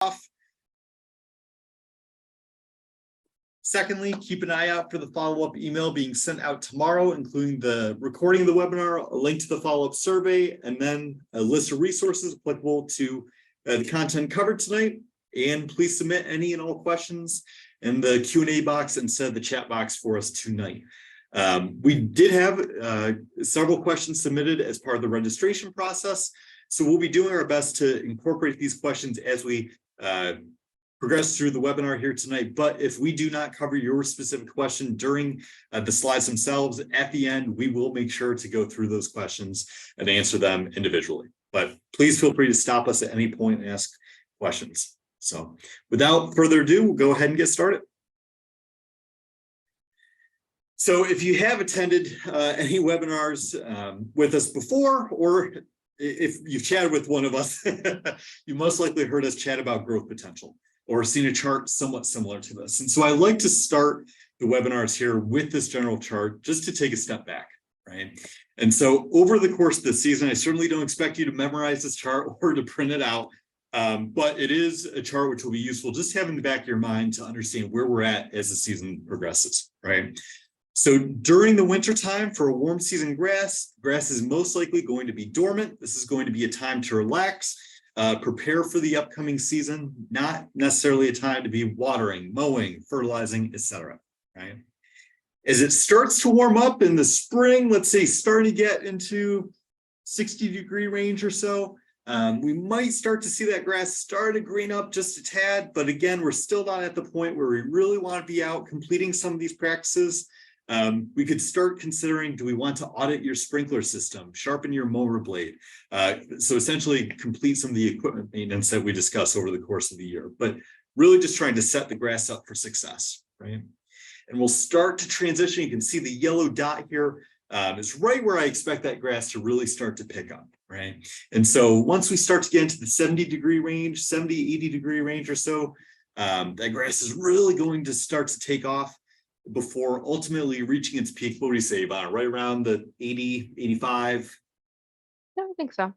off. Secondly, keep an eye out for the follow-up email being sent out tomorrow, including the recording of the webinar, a link to the follow-up survey, and then a list of resources applicable to the content covered tonight. And please submit any and all questions in the Q&A box instead of the chat box for us tonight. We did have several questions submitted as part of the registration process, so we'll be doing our best to incorporate these questions as we progress through the webinar here tonight. But if we do not cover your specific question during the slides themselves, at the end, we will make sure to go through those questions and answer them individually. But please feel free to stop us at any point and ask questions. So without further ado, we'll go ahead and get started. So if you have attended any webinars with us before, or if you've chatted with one of us, you most likely heard us chat about growth potential or seen a chart somewhat similar to this. And so I like to start the webinars here with this general chart just to take a step back, right? And so over the course of the season, I certainly don't expect you to memorize this chart or to print it out, but it is a chart which will be useful just to have in the back of your mind to understand where we're at as the season progresses, right? So during the winter time for a warm season grass is most likely going to be dormant. This is going to be a time to relax, prepare for the upcoming season, not necessarily a time to be watering, mowing, fertilizing, etc. Right? As it starts to warm up in the spring, let's say starting to get into 60-degree range or so, we might start to see that grass start to green up just a tad, but again, we're still not at the point where we really want to be out completing some of these practices. We could start considering, do we want to audit your sprinkler system, sharpen your mower blade? So essentially complete some of the equipment maintenance that we discuss over the course of the year, but really just trying to set the grass up for success, right? And we'll start to transition. You can see the yellow dot here is right where I expect that grass to really start to pick up, right? And so once we start to get into the 70-degree range, 70, 80-degree range or so, that grass is really going to start to take off before ultimately reaching its peak. What do you say, about right around the 80, 85? Yeah, I think so.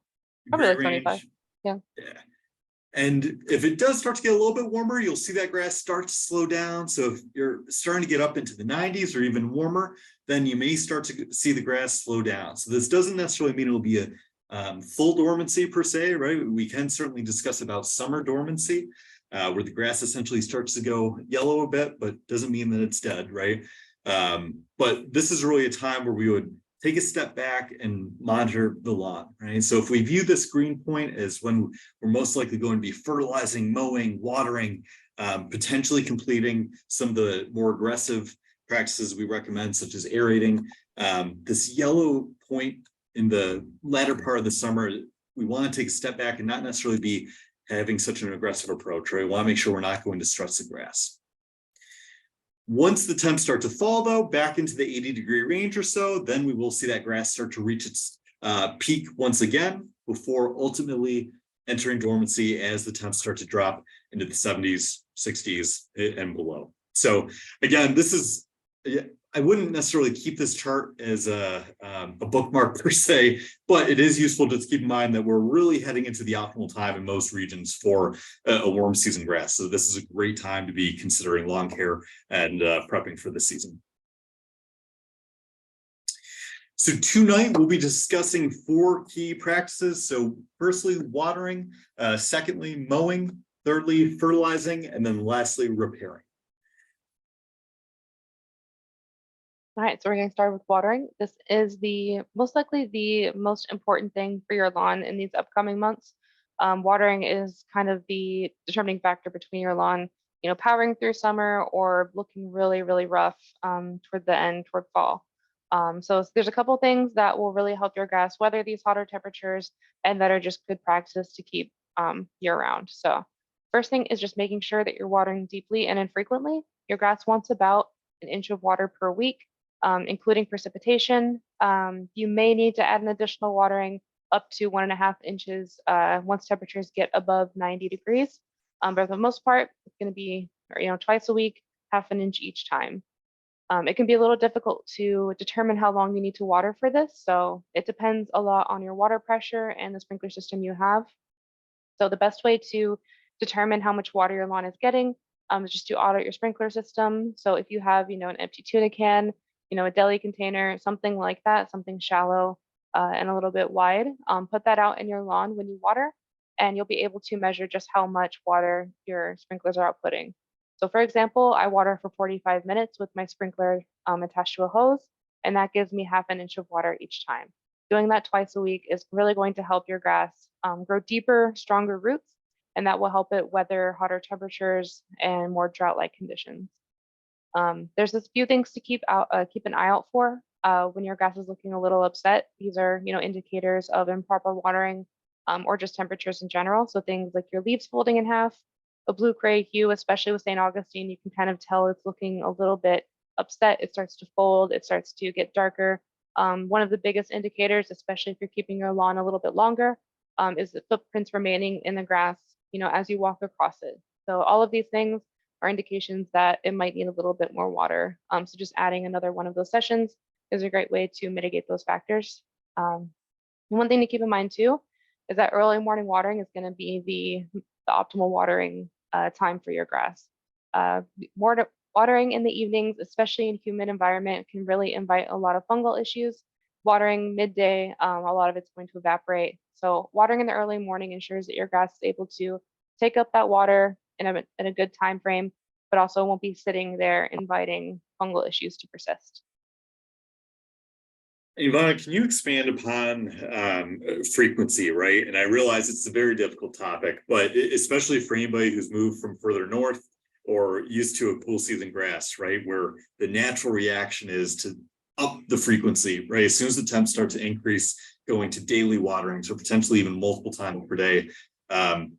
Probably like 25. Yeah. And if it does start to get a little bit warmer, you'll see that grass start to slow down. So if you're starting to get up into the 90s or even warmer, then you may start to see the grass slow down. So this doesn't necessarily mean it'll be a full dormancy per se, right? We can certainly discuss about summer dormancy, where the grass essentially starts to go yellow a bit, but doesn't mean that it's dead, right? But this is really a time where we would take a step back and monitor the lawn, right? So if we view this green point as when we're most likely going to be fertilizing, mowing, watering, potentially completing some of the more aggressive practices we recommend, such as aerating, this yellow point in the latter part of the summer, we want to take a step back and not necessarily be having such an aggressive approach, right? We want to make sure we're not going to stress the grass. Once the temps start to fall, though, back into the 80-degree range or so, then we will see that grass start to reach its peak once again before ultimately entering dormancy as the temps start to drop into the 70s, 60s, and below. So again, this is, I wouldn't necessarily keep this chart as a bookmark per se, but it is useful to keep in mind that we're really heading into the optimal time in most regions for a warm season grass. So this is a great time to be considering lawn care and prepping for the season. So tonight we'll be discussing 4 key practices. So firstly, watering, secondly, mowing, thirdly, fertilizing, and then lastly, repairing. All right, so we're going to start with watering. This is most likely the most important thing for your lawn in these upcoming months. Watering is kind of the determining factor between your lawn, powering through summer or looking really, really rough toward the end, toward fall. So there's a couple things that will really help your grass weather these hotter temperatures and that are just good practices to keep year round. So first thing is just making sure that you're watering deeply and infrequently. Your grass wants about an inch of water per week. Including precipitation. You may need to add an additional watering up to 1.5 inches once temperatures get above 90 degrees. But for the most part, it's going to be twice a week, 1/2 inch each time. It can be a little difficult to determine how long you need to water for this, so it depends a lot on your water pressure and the sprinkler system you have. So the best way to determine how much water your lawn is getting is just to audit your sprinkler system. So if you have, an empty tuna can, a deli container, something like that, something shallow and a little bit wide, put that out in your lawn when you water, and you'll be able to measure just how much water your sprinklers are outputting. So for example, I water for 45 minutes with my sprinkler attached to a hose, and that gives me half an inch of water each time. Doing that twice a week is really going to help your grass grow deeper, stronger roots, and that will help it weather hotter temperatures and more drought-like conditions. There's a few things to keep an eye out for when your grass is looking a little upset. These are, indicators of improper watering or just temperatures in general. So things like your leaves folding in half, a blue gray hue, especially with St. Augustine, you can kind of tell it's looking a little bit upset. It starts to fold, it starts to get darker. One of the biggest indicators, especially if you're keeping your lawn a little bit longer, is the footprints remaining in the grass, as you walk across it. So all of these things are indications that it might need a little bit more water. So just adding another one of those sessions is a great way to mitigate those factors. One thing to keep in mind too is that early morning watering is going to be the optimal watering time for your grass. Watering in the evenings, especially in humid environment, can really invite a lot of fungal issues. Watering midday, a lot of it's going to evaporate. So watering in the early morning ensures that your grass is able to take up that water in a good time frame, but also won't be sitting there inviting fungal issues to persist. Ivana, can you expand upon frequency, right? And I realize it's a very difficult topic, but especially for anybody who's moved from further north or used to a cool season grass, right? Where the natural reaction is to up the frequency, right? As soon as the temps start to increase, going to daily waterings or potentially even multiple times per day.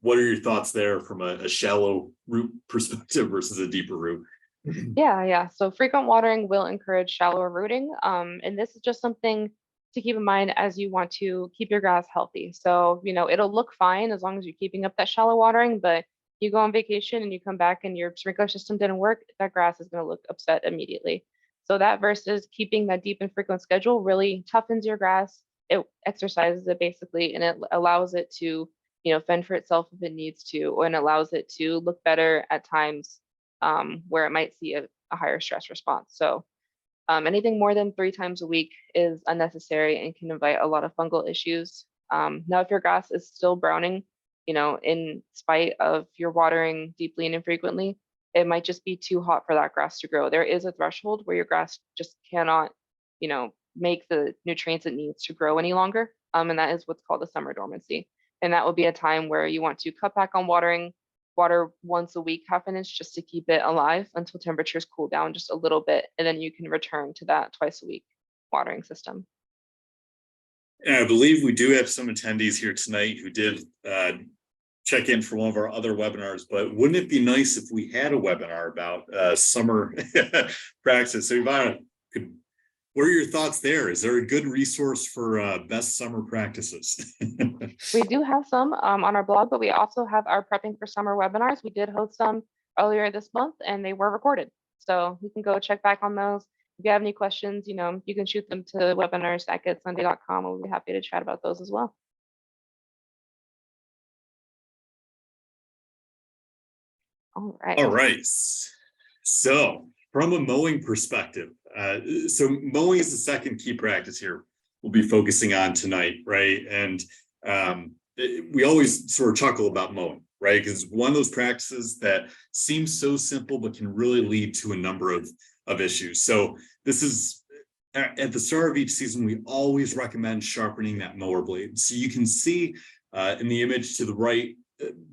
What are your thoughts there from a shallow root perspective versus a deeper root? Yeah. So frequent watering will encourage shallower rooting. And this is just something to keep in mind as you want to keep your grass healthy. So, it'll look fine as long as you're keeping up that shallow watering, but you go on vacation and you come back and your sprinkler system didn't work, that grass is going to look upset immediately. So that versus keeping that deep and frequent schedule really toughens your grass. It exercises it basically, and it allows it to, fend for itself if it needs to, and allows it to look better at times where it might see a higher stress response. So anything more than 3 times a week is unnecessary and can invite a lot of fungal issues. Now, if your grass is still browning, in spite of your watering deeply and infrequently, it might just be too hot for that grass to grow. There is a threshold where your grass just cannot, make the nutrients it needs to grow any longer. And that is what's called a summer dormancy. And that will be a time where you want to cut back on watering, water once a week, half an inch, just to keep it alive until temperatures cool down just a little bit. And then you can return to that twice a week watering system. And I believe we do have some attendees here tonight who did check in for one of our other webinars, but wouldn't it be nice if we had a webinar about summer practice? So Ivana, what are your thoughts there? Is there a good resource for best summer practices? We do have some on our blog, but we also have our prepping for summer webinars. We did host some earlier this month and they were recorded. So you can go check back on those. If you have any questions, you can shoot them to webinars@getsunday.com. We'll be happy to chat about those as well. All right. So from a mowing perspective, so mowing is the second key practice here we'll be focusing on tonight, right? And we always sort of chuckle about mowing, right? Because it's one of those practices that seems so simple, but can really lead to a number of issues. So this is at the start of each season, we always recommend sharpening that mower blade. So you can see in the image to the right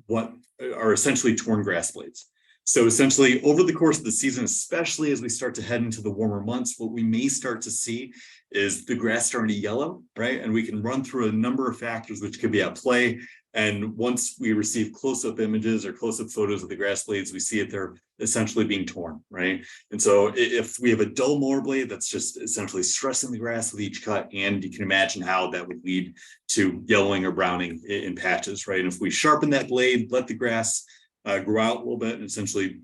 what are essentially torn grass blades. So essentially over the course of the season, especially as we start to head into the warmer months, what we may start to see is the grass starting to yellow, right? And we can run through a number of factors which could be at play. And once we receive close-up images or close-up photos of the grass blades, we see it, they're essentially being torn, right? And so if we have a dull mower blade, that's just essentially stressing the grass with each cut, and you can imagine how that would lead to yellowing or browning in patches, right? And if we sharpen that blade, let the grass grow out a little bit, and essentially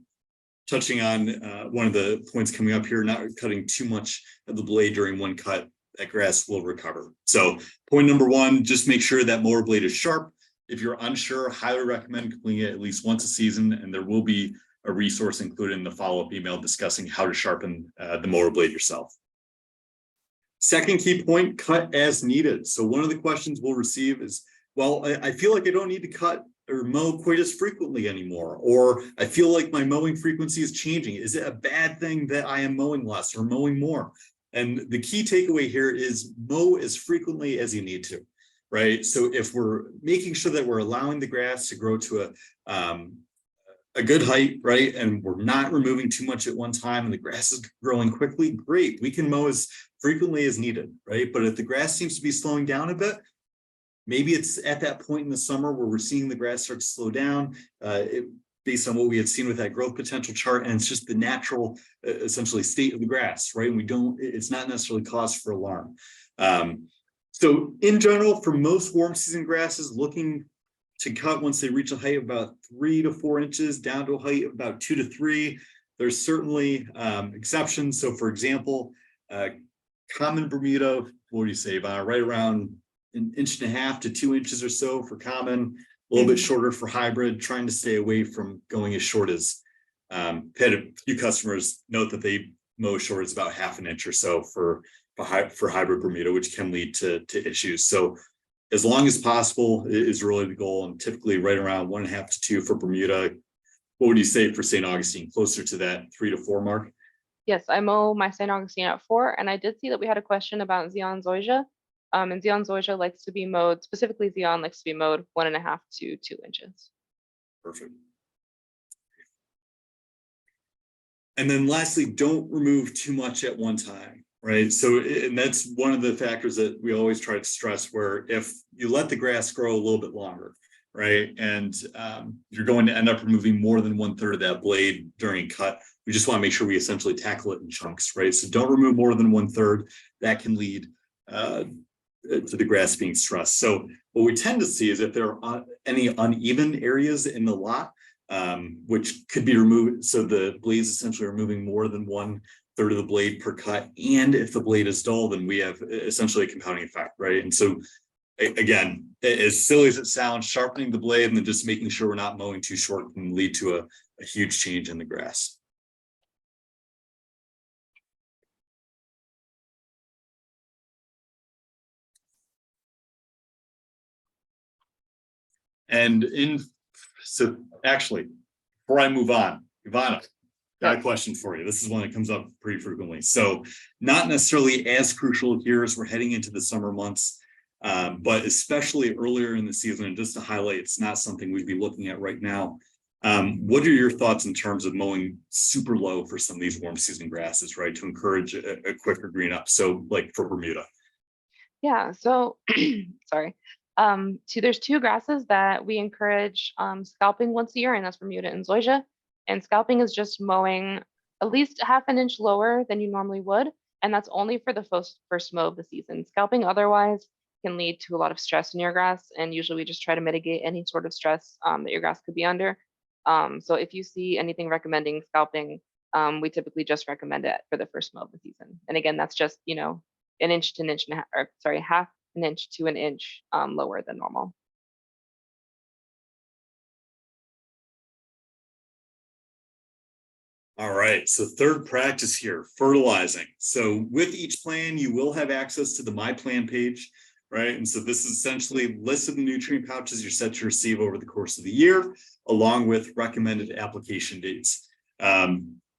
touching on one of the points coming up here, not cutting too much of the blade during one cut, that grass will recover. So point number one, just make sure that mower blade is sharp. if you're unsure, highly recommend completing it at least once a season, and there will be a resource included in the follow-up email discussing how to sharpen the mower blade yourself. Second key point, cut as needed. So one of the questions we'll receive is, well, I feel like I don't need to cut or mow quite as frequently anymore, or I feel like my mowing frequency is changing. Is it a bad thing that I am mowing less or mowing more? And the key takeaway here is mow as frequently as you need to, right? So if we're making sure that we're allowing the grass to grow to a good height, right, and we're not removing too much at one time and the grass is growing quickly, great, we can mow as frequently as needed, right? But if the grass seems to be slowing down a bit, maybe it's at that point in the summer where we're seeing the grass start to slow down, based on what we had seen with that growth potential chart, and it's just the natural, essentially, state of the grass, right? And it's not necessarily cause for alarm. So in general, for most warm season grasses, looking to cut once they reach a height of about 3 to 4 inches down to a height of about 2 to 3. There's certainly exceptions. So for example, common Bermuda, what do you say, about right around 1.5 to 2 inches or so for common, a little bit shorter for hybrid, trying to stay away from going as short as, had a few customers note that they mow short as about 1/2 inch or so for hybrid Bermuda, which can lead to issues. So as long as possible is really the goal, and typically right around 1.5 to 2 for Bermuda. What would you say for St. Augustine? Closer to that 3 to 4 mark? Yes, I mow my St. Augustine at 4, and I did see that we had a question about Xeon zoysia. And Xeon zoysia likes to be mowed, specifically Xeon likes to be mowed 1.5 to 2 inches. Perfect. And then lastly, don't remove too much at one time, right? So, and that's one of the factors that we always try to stress, where if you let the grass grow a little bit longer, right, and you're going to end up removing more than 1/3 of that blade during cut, we just want to make sure we essentially tackle it in chunks, right? So don't remove more than 1/3. That can lead to the grass being stressed. So what we tend to see is if there are any uneven areas in the lot, which could be removed. So the blades essentially removing more than 1/3 of the blade per cut. And if the blade is dull, then we have essentially a compounding effect, right? And so again, as silly as it sounds, sharpening the blade and then just making sure we're not mowing too short can lead to a huge change in the grass. And so actually, before I move on, Ivana, got a question for you. This is one that comes up pretty frequently. So not necessarily as crucial here as we're heading into the summer months, but especially earlier in the season, and just to highlight, it's not something we'd be looking at right now. What are your thoughts in terms of mowing super low for some of these warm season grasses, right, to encourage a quicker green up? So like for Bermuda. Yeah, so sorry. There's 2 grasses that we encourage scalping once a year, and that's Bermuda and zoysia. And scalping is just mowing at least 1/2 inch lower than you normally would, and that's only for the first mow of the season. Scalping otherwise can lead to a lot of stress in your grass, and usually we just try to mitigate any sort of stress that your grass could be under. So if you see anything recommending scalping, we typically just recommend it for the first mow of the season. And again, that's just, 1 inch to 1.5 inch, or sorry, 1/2 inch to 1 inch lower than normal. All right, so third practice here, fertilizing. So with each plan, you will have access to the My Plan page, right? And so this is essentially lists of the nutrient pouches you're set to receive over the course of the year, along with recommended application dates.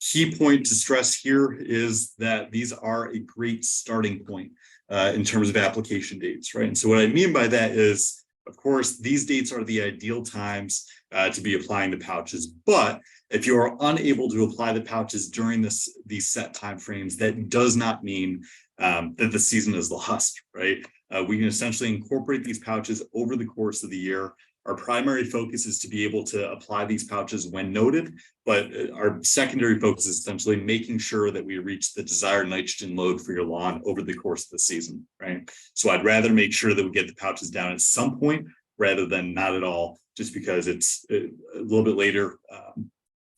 Key point to stress here is that these are a great starting point in terms of application dates, right? And so what I mean by that is, of course, these dates are the ideal times to be applying the pouches, but if you are unable to apply the pouches during these set timeframes, that does not mean that the season is lost, right? We can essentially incorporate these pouches over the course of the year. Our primary focus is to be able to apply these pouches when noted, but our secondary focus is essentially making sure that we reach the desired nitrogen load for your lawn over the course of the season, right? So I'd rather make sure that we get the pouches down at some point rather than not at all, just because it's a little bit later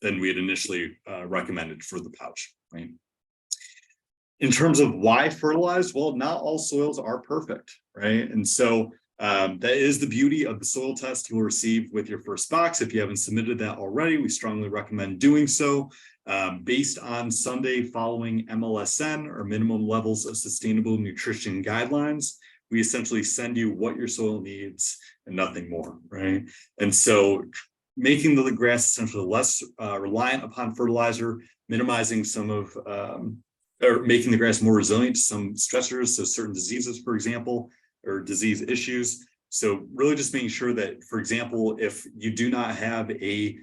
than we had initially recommended for the pouch, right? In terms of why fertilize, well, not all soils are perfect, right? And so That is the beauty of the soil test you'll receive with your first box. If you haven't submitted that already, we strongly recommend doing so. Based on Sunday following MLSN, or minimum levels of sustainable nutrition guidelines, we essentially send you what your soil needs and nothing more, right? And so making the grass essentially less reliant upon fertilizer, minimizing some of, or making the grass more resilient to some stressors, so certain diseases, for example, or disease issues. So really just making sure that, for example, if you do not have a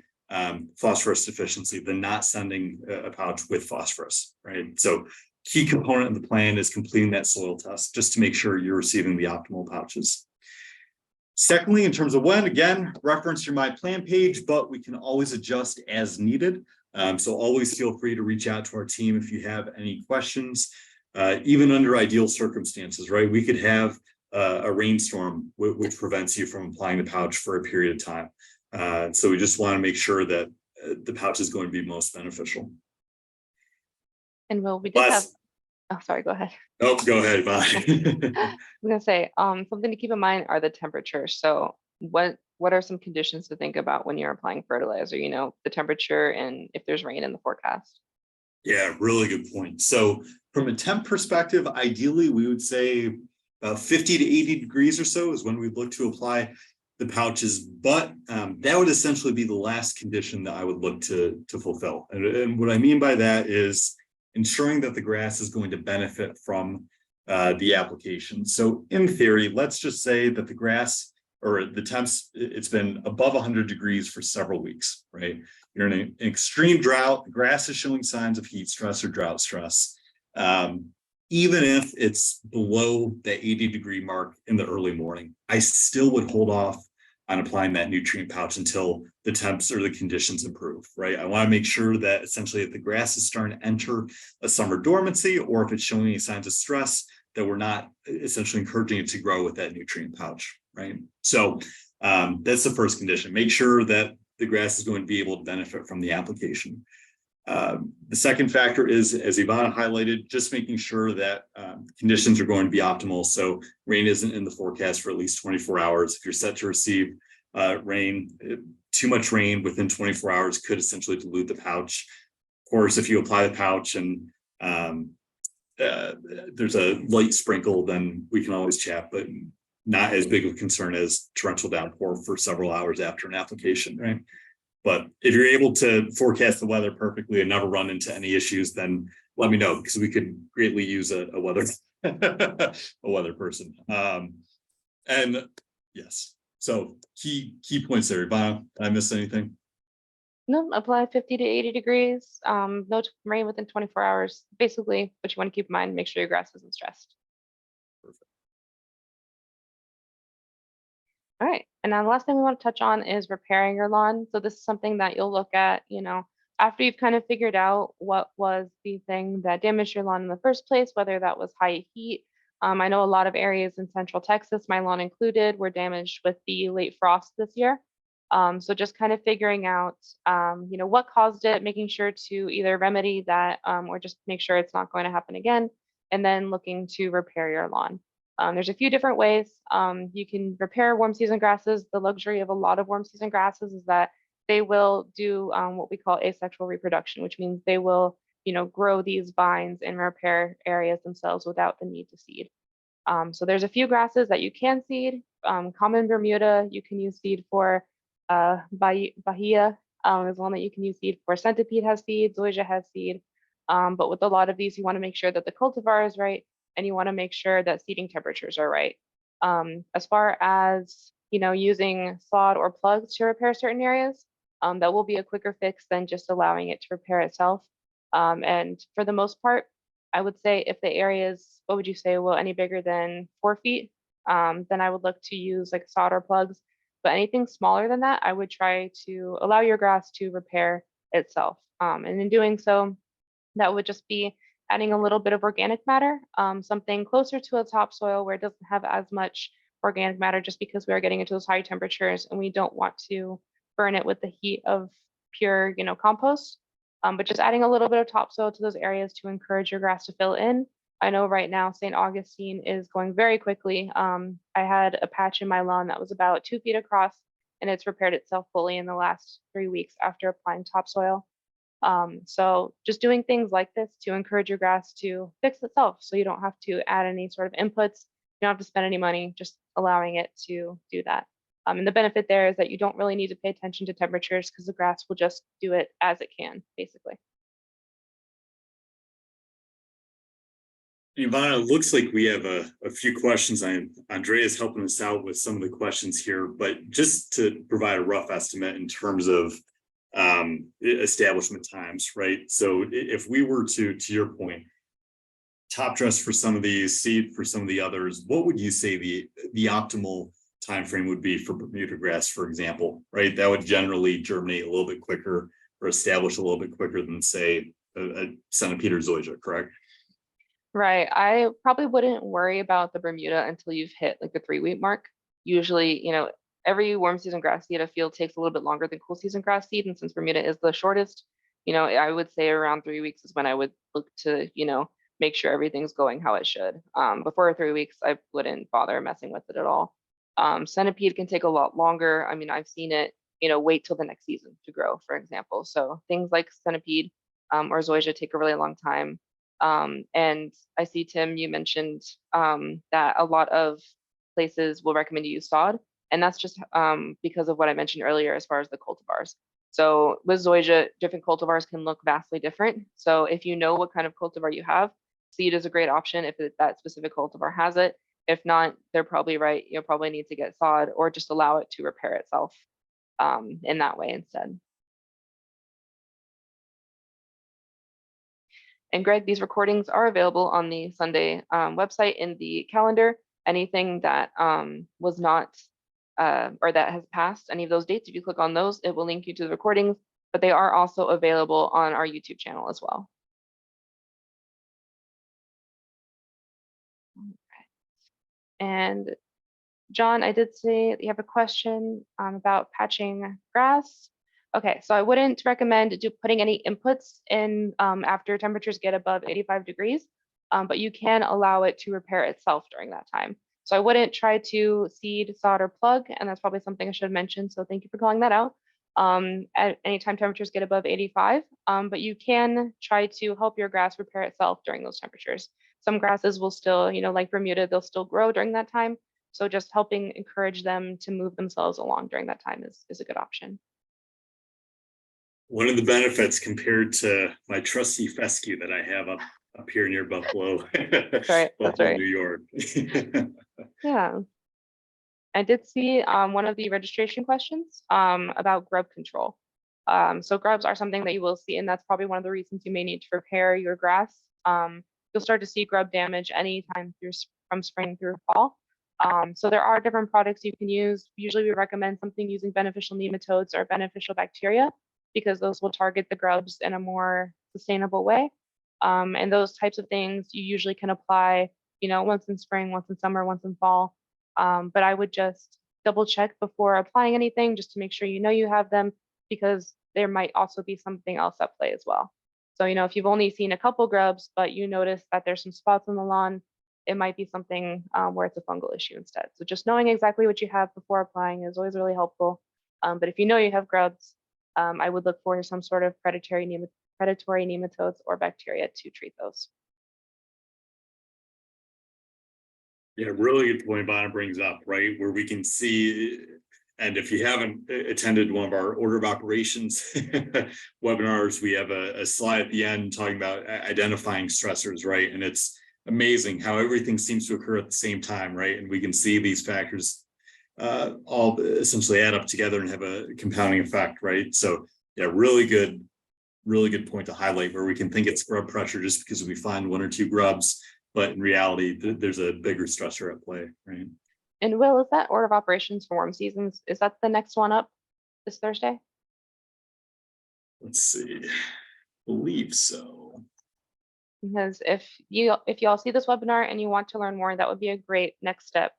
phosphorus deficiency, then not sending a pouch with phosphorus, right? So key component of the plan is completing that soil test just to make sure you're receiving the optimal pouches. Secondly, in terms of when, again, reference your My Plan page, but we can always adjust as needed. So always feel free to reach out to our team if you have any questions, even under ideal circumstances, right? We could have a rainstorm which prevents you from applying the pouch for a period of time. So we just want to make sure that the pouch is going to be most beneficial. And we did have, oh, sorry, go ahead. Oh, go ahead, bye. I'm gonna say, something to keep in mind are the temperatures. So what are some conditions to think about when you're applying fertilizer? You know, the temperature and if there's rain in the forecast. Yeah, really good point. So from a temp perspective, ideally we would say about 50 to 80 degrees or so is when we look to apply the pouches, but that would essentially be the last condition that I would look to fulfill. And what I mean by that is ensuring that the grass is going to benefit from the application. So in theory, let's just say that the grass or the temps, it's been above 100 degrees for several weeks, right? You're in an extreme drought, the grass is showing signs of heat stress or drought stress. Even if it's below the 80-degree mark in the early morning, I still would hold off on applying that nutrient pouch until the temps or the conditions improve, right? I want to make sure that essentially if the grass is starting to enter a summer dormancy, or if it's showing any signs of stress, that we're not essentially encouraging it to grow with that nutrient pouch, right? So that's the first condition. Make sure that the grass is going to be able to benefit from the application. The second factor is, as Ivana highlighted, just making sure that conditions are going to be optimal. So rain isn't in the forecast for at least 24 hours. If you're set to receive rain, too much rain within 24 hours could essentially dilute the pouch. Of course, if you apply the pouch and there's a light sprinkle, then we can always chat, but not as big of a concern as torrential downpour for several hours after an application, right? But if you're able to forecast the weather perfectly and never run into any issues, then let me know, because we could greatly use a weather a weather person. And yes, so key points there. Ivana, did I miss anything? No, apply 50 to 80 degrees. No rain within 24 hours. Basically, what you want to keep in mind, make sure your grass isn't stressed. Perfect. All right, and now the last thing we want to touch on is repairing your lawn. So this is something that you'll look at, you know, after you've kind of figured out what was the thing that damaged your lawn in the first place, whether that was high heat. I know a lot of areas in Central Texas, my lawn included, were damaged with the late frost this year. So just kind of figuring out, you know, what caused it, making sure to either remedy that or just make sure it's not going to happen again, and then looking to repair your lawn. There's a few different ways you can repair warm season grasses. The luxury of a lot of warm season grasses is that they will do what we call asexual reproduction, which means they will, you know, grow these vines and repair areas themselves without the need to seed. So there's a few grasses that you can seed. Common Bermuda, you can use seed for. Bahia is one that you can use seed for. Centipede has seed, zoysia has seed. But with a lot of these, you want to make sure that the cultivar is right, and you want to make sure that seeding temperatures are right. As far as, you know, using sod or plugs to repair certain areas, that will be a quicker fix than just allowing it to repair itself. And for the most part, I would say if the area is, what would you say, well, any bigger than 4 feet, then I would look to use like sod or plugs. But anything smaller than that, I would try to allow your grass to repair itself. And in doing so, that would just be adding a little bit of organic matter, something closer to a topsoil where it doesn't have as much organic matter, just because we are getting into those high temperatures and we don't want to burn it with the heat of pure, you know, compost. But just adding a little bit of topsoil to those areas to encourage your grass to fill in I know right now St. Augustine is going very quickly. I had a patch in my lawn that was about 2 feet across, and it's repaired itself fully in the last 3 weeks after applying topsoil. So just doing things like this to encourage your grass to fix itself so you don't have to add any sort of inputs, you don't have to spend any money, just allowing it to do that. And the benefit there is that you don't really need to pay attention to temperatures because the grass will just do it as it can, basically. Ivana, it looks like we have a few questions. Andrea's helping us out with some of the questions here, but just to provide a rough estimate in terms of establishment times, right? So if we were to your point, top dress for some of these, seed for some of the others, what would you say the optimal time frame would be for Bermuda grass, for example, right? That would generally germinate a little bit quicker or establish a little bit quicker than, say, a centipede or zoysia, correct? Right. I probably wouldn't worry about the Bermuda until you've hit like the 3 week mark. Usually, every warm season grass seed I feel takes a little bit longer than cool season grass seed. And since Bermuda is the shortest, I would say around 3 weeks is when I would look to, make sure everything's going how it should. Before 3 weeks, I wouldn't bother messing with it at all. Centipede can take a lot longer. I mean, I've seen it, wait till the next season to grow, for example. So things like centipede or zoysia take a really long time. And I see, Tim, you mentioned that a lot of places will recommend you use sod, and that's just because of what I mentioned earlier as far as the cultivars. So with zoysia, different cultivars can look vastly different. So if you know what kind of cultivar you have, seed is a great option if that specific cultivar has it. If not, they're probably right. You'll probably need to get sod or just allow it to repair itself in that way instead. And Greg, these recordings are available on the Sunday website in the calendar. Anything that was not or that has passed any of those dates, if you click on those, it will link you to the recordings, but they are also available on our YouTube channel as well. And John, I did see that you have a question about patching grass. Okay, so I wouldn't recommend putting any inputs in after temperatures get above 85 degrees, but you can allow it to repair itself during that time. So I wouldn't try to seed, sod, or plug, and that's probably something I should mention. So thank you for calling that out. At any time temperatures get above 85, but you can try to help your grass repair itself during those temperatures. Some grasses will still, like Bermuda, they'll still grow during that time. So just helping encourage them to move themselves along during that time is a good option. One of the benefits compared to my trusty fescue that I have up here near Buffalo, That's right. That's Buffalo, right. New York. Yeah. I did see one of the registration questions about grub control. So grubs are something that you will see, and that's probably one of the reasons you may need to repair your grass. You'll start to see grub damage anytime from spring through fall. So there are different products you can use. Usually we recommend something using beneficial nematodes or beneficial bacteria because those will target the grubs in a more sustainable way. And those types of things you usually can apply, once in spring, once in summer, once in fall. But I would just double check before applying anything just to make sure you have them because there might also be something else at play as well. So, if you've only seen a couple grubs, but you notice that there's some spots on the lawn, it might be something where it's a fungal issue instead. So just knowing exactly what you have before applying is always really helpful. But if you know you have grubs, I would look for some sort of predatory nematodes or bacteria to treat those. Yeah, really good point Bonner brings up, right? Where we can see, and if you haven't attended one of our order of operations webinars, we have a slide at the end talking about identifying stressors, right? And it's amazing how everything seems to occur at the same time, right? And we can see these factors all essentially add up together and have a compounding effect, right? So yeah, really good point to highlight where we can think it's grub pressure just because we find one or two grubs, but in reality, there's a bigger stressor at play, right? And Will, is that order of operations for warm seasons? Is that the next one up this Thursday? Let's see, I believe so. Because if you all see this webinar and you want to learn more, that would be a great next step.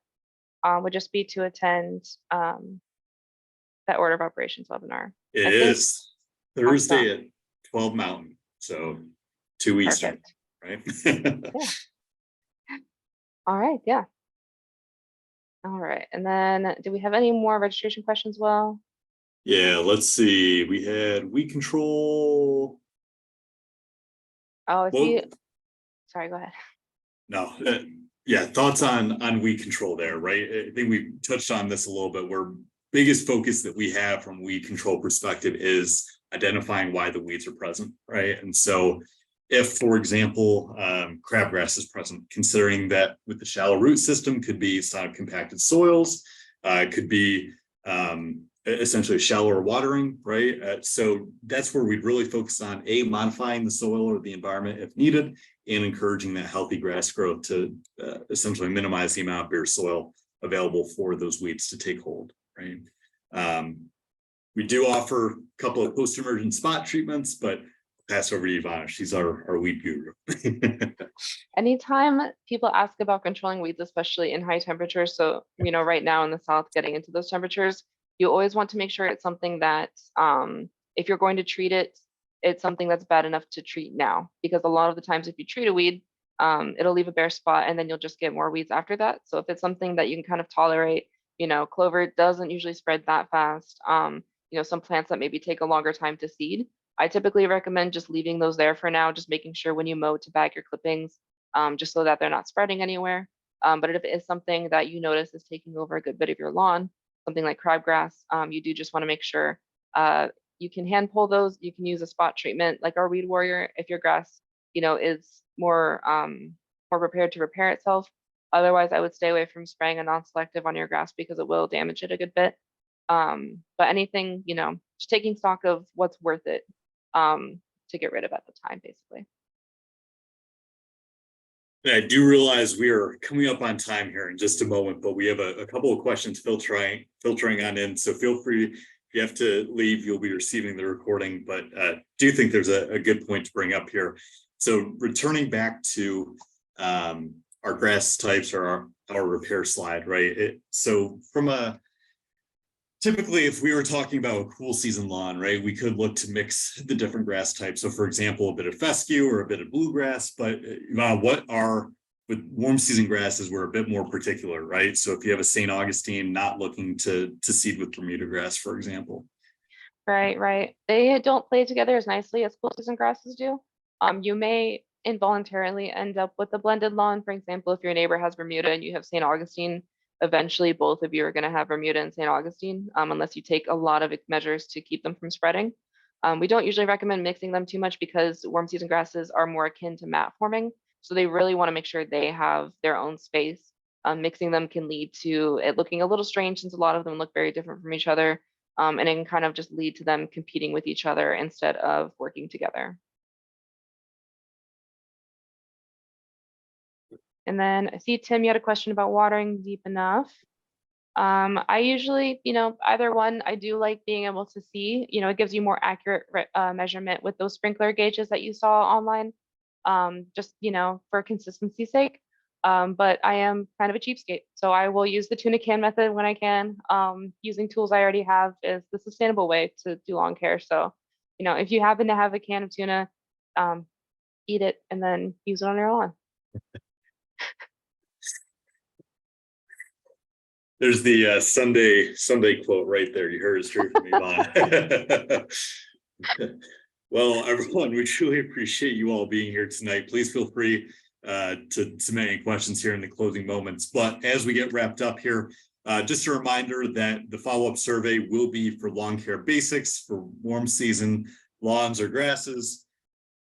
Would just be to attend that order of operations webinar. It is Thursday at 12 Mountain, so 2 Eastern, Perfect. right? Yeah. All right, yeah. All right, and then do we have any more registration questions? Well, Yeah, let's see. We had weed control. oh, I see. Well, Sorry, go ahead. no, yeah, thoughts on weed control there, right? I think we touched on this a little bit, where biggest focus that we have from weed control perspective is identifying why the weeds are present, right? And so if, for example, crabgrass is present, considering that with the shallow root system could be some compacted soils, could be essentially shallower watering, right? So that's where we'd really focus on modifying the soil or the environment if needed, and encouraging that healthy grass growth to essentially minimize the amount of bare soil available for those weeds to take hold, right? We do offer a couple of post-emergent spot treatments, but pass over to Ivana. She's our weed guru. Anytime people ask about controlling weeds, especially in high temperatures, so right now in the south, getting into those temperatures, you always want to make sure it's something that, if you're going to treat it, it's something that's bad enough to treat now. Because a lot of the times, if you treat a weed, it'll leave a bare spot, and then you'll just get more weeds after that. So if it's something that you can kind of tolerate, clover doesn't usually spread that fast. Some plants that maybe take a longer time to seed, I typically recommend just leaving those there for now, just making sure when you mow to bag your clippings, just so that they're not spreading anywhere. But if it is something that you notice is taking over a good bit of your lawn, something like crabgrass, you do just want to make sure you can hand pull those. You can use a spot treatment like our Weed Warrior if your grass, is more prepared to repair itself. Otherwise, I would stay away from spraying a non-selective on your grass because it will damage it a good bit. But anything, just taking stock of what's worth it to get rid of at the time, basically. I do realize we are coming up on time here in just a moment, but we have a couple of questions filtering on in. So feel free, if you have to leave, you'll be receiving the recording, but do think there's a good point to bring up here. So returning back to our grass types or our repair slide, right? So from typically, if we were talking about a cool season lawn, right, we could look to mix the different grass types. So for example, a bit of fescue or a bit of bluegrass, but with warm season grasses, we're a bit more particular, right? So if you have a St. Augustine, not looking to seed with Bermuda grass, for example. Right. They don't play together as nicely as cool season grasses do. You may involuntarily end up with a blended lawn. For example, if your neighbor has Bermuda and you have St. Augustine, eventually both of you are going to have Bermuda and St. Augustine, unless you take a lot of measures to keep them from spreading. We don't usually recommend mixing them too much because warm season grasses are more akin to mat forming. So they really want to make sure they have their own space. Mixing them can lead to it looking a little strange since a lot of them look very different from each other. And it can kind of just lead to them competing with each other instead of working together. And then I see, Tim, you had a question about watering deep enough. I usually, either one. I do like being able to see, it gives you more accurate measurement with those sprinkler gauges that you saw online, just, for consistency's sake. But I am kind of a cheapskate, so I will use the tuna can method when I can. Using tools I already have is the sustainable way to do lawn care. So, if you happen to have a can of tuna, eat it and then use it on your lawn. There's the Sunday quote right there. You heard it straight from Yvonne. Well, everyone, we truly appreciate you all being here tonight. Please feel free to submit any questions here in the closing moments. But as we get wrapped up here, just a reminder that the follow-up survey will be for lawn care basics for warm season lawns or grasses.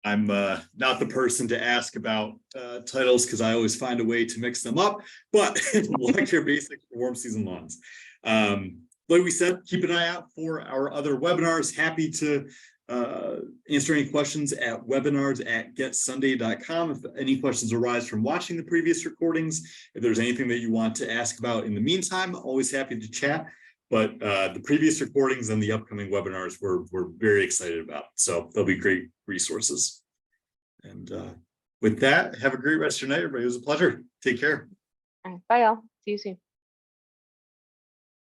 I'm not the person to ask about titles because I always find a way to mix them up, but lawn care basics for warm season lawns. Like we said, keep an eye out for our other webinars. Happy to answer any questions at webinars@getsunday.com. If any questions arise from watching the previous recordings, if there's anything that you want to ask about in the meantime, always happy to chat. But the previous recordings and the upcoming webinars we're very excited about. So they'll be great resources. And with that, have a great rest of your night, everybody. It was a pleasure. Take care. All right, bye, y'all. See you soon.